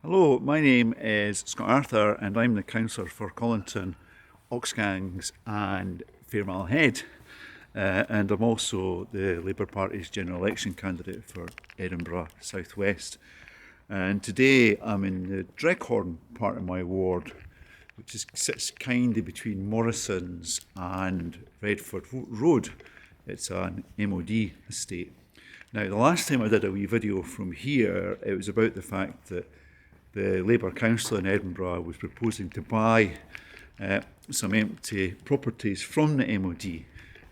Hello, my name is Scott Arthur and I'm the councillor for Collington, Oxgangs and Fairmile Head. And I'm also the Labour Party's general election candidate for Edinburgh South West. And today I'm in the Dreghorn part of my ward, which sits kind of between Morrison's and Redford Road. It's an MOD estate. Now, the last time I did a wee video from here, it was about the fact that the Labour Council in Edinburgh was proposing to buy some empty properties from the MOD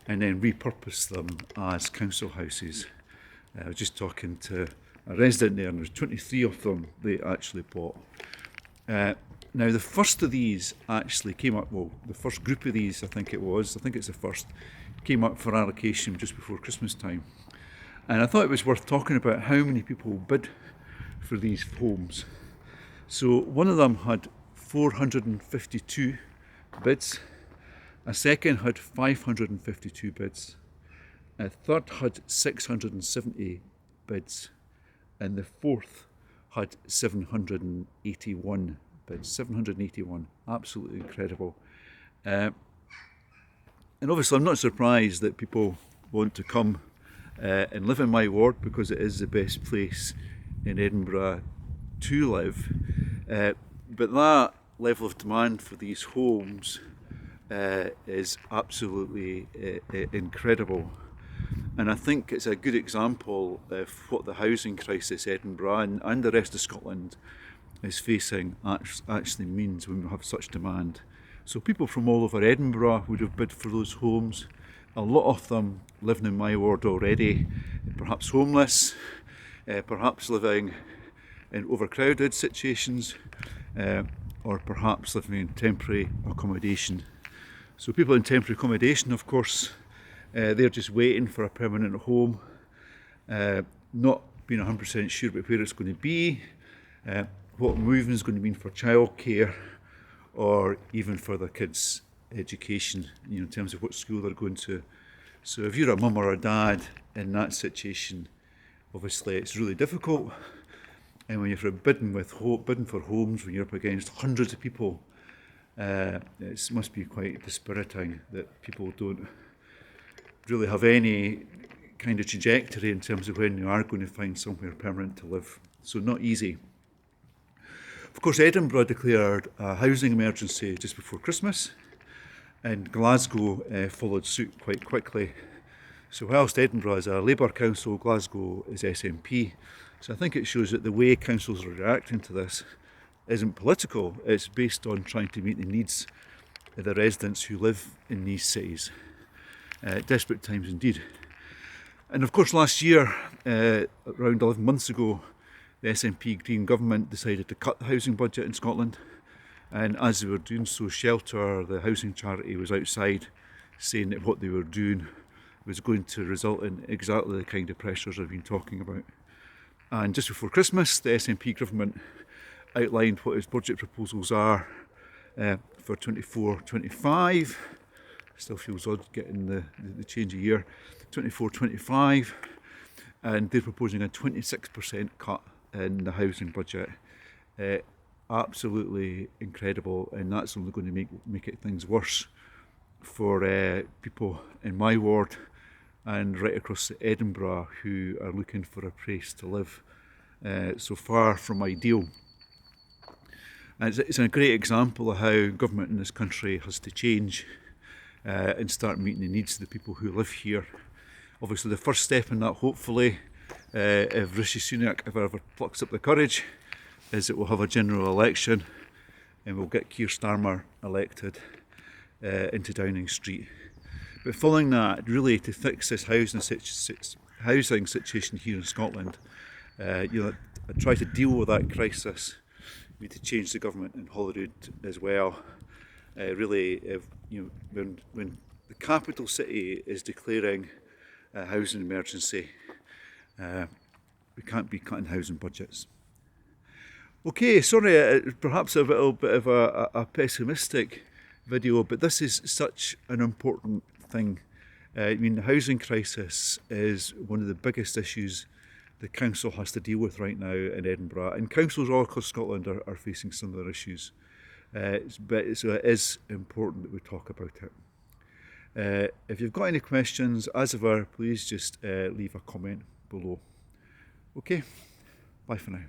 and then repurpose them as council houses. I was just talking to a resident there, and there's 23 of them they actually bought. Now, the first of these actually came up, well, the first group of these, I think it's the first, came up for allocation just before Christmas time. And I thought it was worth talking about how many people bid for these homes. So one of them had 452 bids, a second had 552 bids, a third had 670 bids, and the fourth had 781 bids. 781, absolutely incredible. And obviously I'm not surprised that people want to come and live in my ward, because it is the best place in Edinburgh to live, but that level of demand for these homes is absolutely incredible, and I think it's a good example of what the housing crisis Edinburgh and the rest of Scotland is facing actually means when we have such demand. So people from all over Edinburgh would have bid for those homes. A lot of them living in my ward already, perhaps homeless, perhaps living in overcrowded situations, or perhaps living in temporary accommodation. So people in temporary accommodation, of course, they're just waiting for a permanent home, not being 100% sure about where it's going to be, what moving is going to mean for childcare, or even for their kids' education, in terms of what school they're going to. So if you're a mum or a dad in that situation, obviously it's really difficult. And when you're bidding for homes, when you're up against hundreds of people, it must be quite dispiriting that people don't really have any kind of trajectory in terms of when you are going to find somewhere permanent to live. So not easy. Of course, Edinburgh declared a housing emergency just before Christmas, and Glasgow followed suit quite quickly. So whilst Edinburgh is a Labour council, Glasgow is SNP. So I think it shows that the way councils are reacting to this isn't political, it's based on trying to meet the needs of the residents who live in these cities. Desperate times indeed. And of course last year, around 11 months ago, the SNP Green government decided to cut the housing budget in Scotland. And as they were doing so, Shelter, the housing charity, was outside saying that what they were doing was going to result in exactly the kind of pressures I've been talking about. And just before Christmas, the SNP government outlined what its budget proposals are for 24-25. Still feels odd getting the change of year. 24-25, and they're proposing a 26% cut in the housing budget. Absolutely incredible, and that's only going to make it things worse for people in my ward and right across Edinburgh who are looking for a place to live. So far from ideal. And it's a great example of how government in this country has to change and start meeting the needs of the people who live here. Obviously the first step in that, hopefully, if Rishi Sunak ever plucks up the courage, is that we'll have a general election and we'll get Keir Starmer elected into Downing Street. But following that, really to fix this housing situation here in Scotland, try to deal with that crisis, we need to change the government in Holyrood as well. When the capital city is declaring a housing emergency, we can't be cutting housing budgets. Okay, sorry, perhaps a little bit of a pessimistic video, but this is such an important thing. The housing crisis is one of the biggest issues the council has to deal with right now in Edinburgh. And councils all across Scotland are facing similar issues. So it is important that we talk about it. If you've got any questions, as ever, please just leave a comment below. Okay, bye for now.